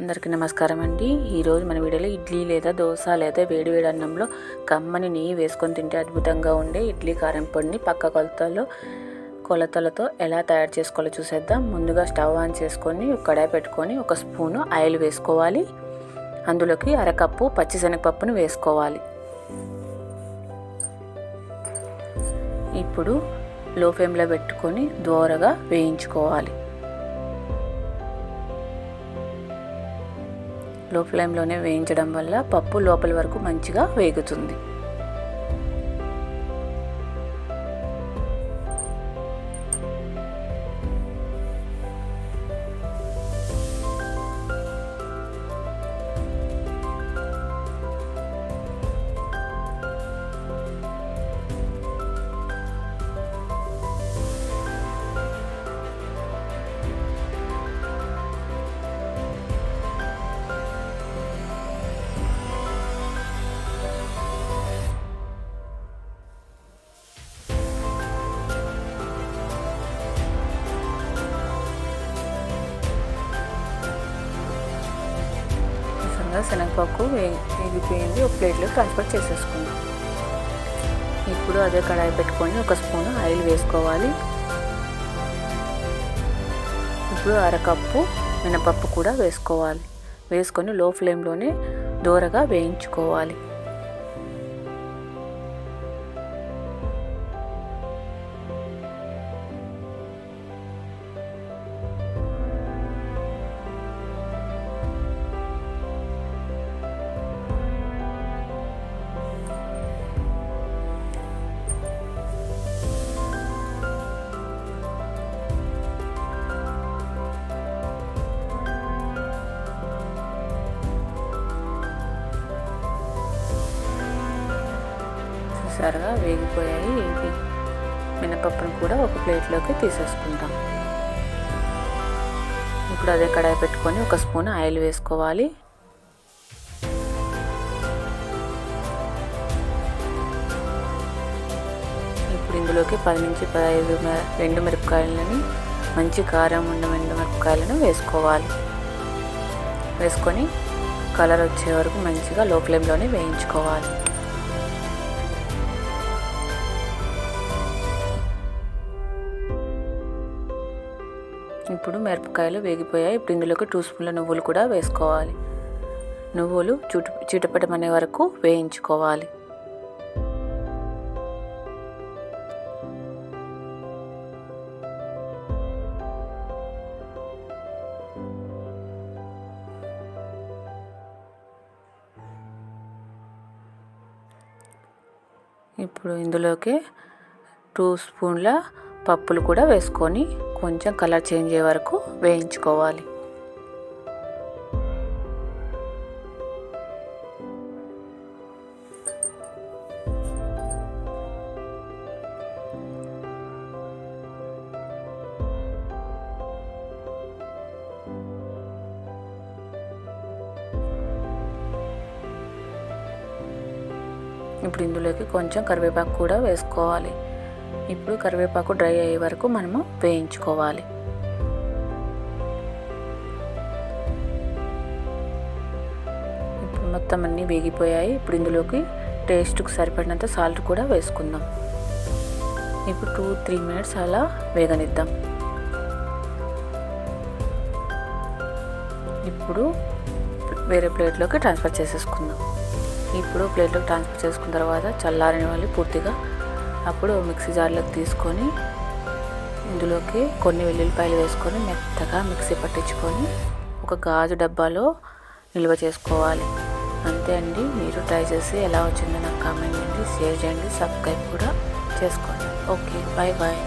అందరికీ నమస్కారం అండి. ఈరోజు మన వీడియోలో ఇడ్లీ లేదా దోశ లేదా వేడివేడి అన్నంలో కమ్మని నెయ్యి వేసుకొని తింటే అద్భుతంగా ఉండే ఇడ్లీ కారం పొడిని పక్క కొలతలతో ఎలా తయారు చేసుకోవాలో చూసేద్దాం. ముందుగా స్టవ్ ఆన్ చేసుకొని కడాయి పెట్టుకొని 1 స్పూను ఆయిల్ వేసుకోవాలి. అందులోకి 1/2 కప్పు పచ్చిశనగపప్పును వేసుకోవాలి. ఇప్పుడు లో ఫ్లేమ్లో పెట్టుకొని దోరగా వేయించుకోవాలి. లో ఫ్లేమ్లోనే వేయించడం వల్ల పప్పు లోపల వరకు మంచిగా వేగుతుంది. శనగపప్పు వేగిపోయింది. ఒక ప్లేట్లోకి ట్రాన్స్ఫర్ చేసేసుకుందాం. ఇప్పుడు అదే కడాయి పెట్టుకొని 1 స్పూను ఆయిల్ వేసుకోవాలి. ఇప్పుడు 1/2 కప్పు మినపప్పు కూడా వేసుకోవాలి. వేసుకొని లో ఫ్లేమ్లోనే దోరగా వేయించుకోవాలి. సరగా వేగిపోయాయి. ఇవి మినపప్పును కూడా ఒక ప్లేట్లోకి తీసేసుకుంటాం. ఇప్పుడు అదే కడాయి పెట్టుకొని 1 స్పూన్ ఆయిల్ వేసుకోవాలి. ఇప్పుడు ఇందులోకి 10 నుంచి 15 ఎండు మిరపకాయలని, మంచి కారం ఉన్న ఎండు మిరపకాయలను వేసుకోవాలి. వేసుకొని కలర్ వచ్చే వరకు మంచిగా లో ఫ్లేమ్లోనే వేయించుకోవాలి. ఇప్పుడు మిరపకాయలు వేగిపోయాయి. ఇప్పుడు ఇందులోకి 2 స్పూన్ల నువ్వులు కూడా వేసుకోవాలి. నువ్వులు చిటపటమనే వరకు వేయించుకోవాలి. ఇప్పుడు ఇందులోకి 2 స్పూన్ల పప్పులు కూడా వేసుకొని కొంచెం కలర్ చేంజ్ అయ్యే వరకు వేయించుకోవాలి. ఇప్పుడు ఇందులోకి కొంచెం కరివేపాకు కూడా వేసుకోవాలి. ఇప్పుడు కరివేపాకు డ్రై అయ్యే వరకు మనము వేయించుకోవాలి. ఇప్పుడు మొత్తం అన్నీ వేగిపోయాయి. ఇప్పుడు ఇందులోకి టేస్ట్కి సరిపడినంత సాల్ట్ కూడా వేసుకుందాం. ఇప్పుడు 2-3 మినిట్స్ అలా వేగనిద్దాం. ఇప్పుడు వేరే ప్లేట్లోకి ట్రాన్స్ఫర్ చేసేసుకుందాం. ఇప్పుడు ప్లేట్లోకి ట్రాన్స్ఫర్ చేసుకున్న తర్వాత చల్లారిన వాళ్ళు పూర్తిగా అప్పుడు మిక్సీ జార్లోకి తీసుకొని ఇందులోకి కొన్ని వెల్లుల్లిపాయలు వేసుకొని మెత్తగా మిక్సీ పట్టించుకొని ఒక గాజు డబ్బాలో నిల్వ చేసుకోవాలి. అంతే అండి. మీరు ట్రై చేసి ఎలా వచ్చిందో నాకు కామెంట్ చేయండి, షేర్ చేయండి, సబ్స్క్రైబ్ కూడా చేసుకోండి. Okay, bye bye.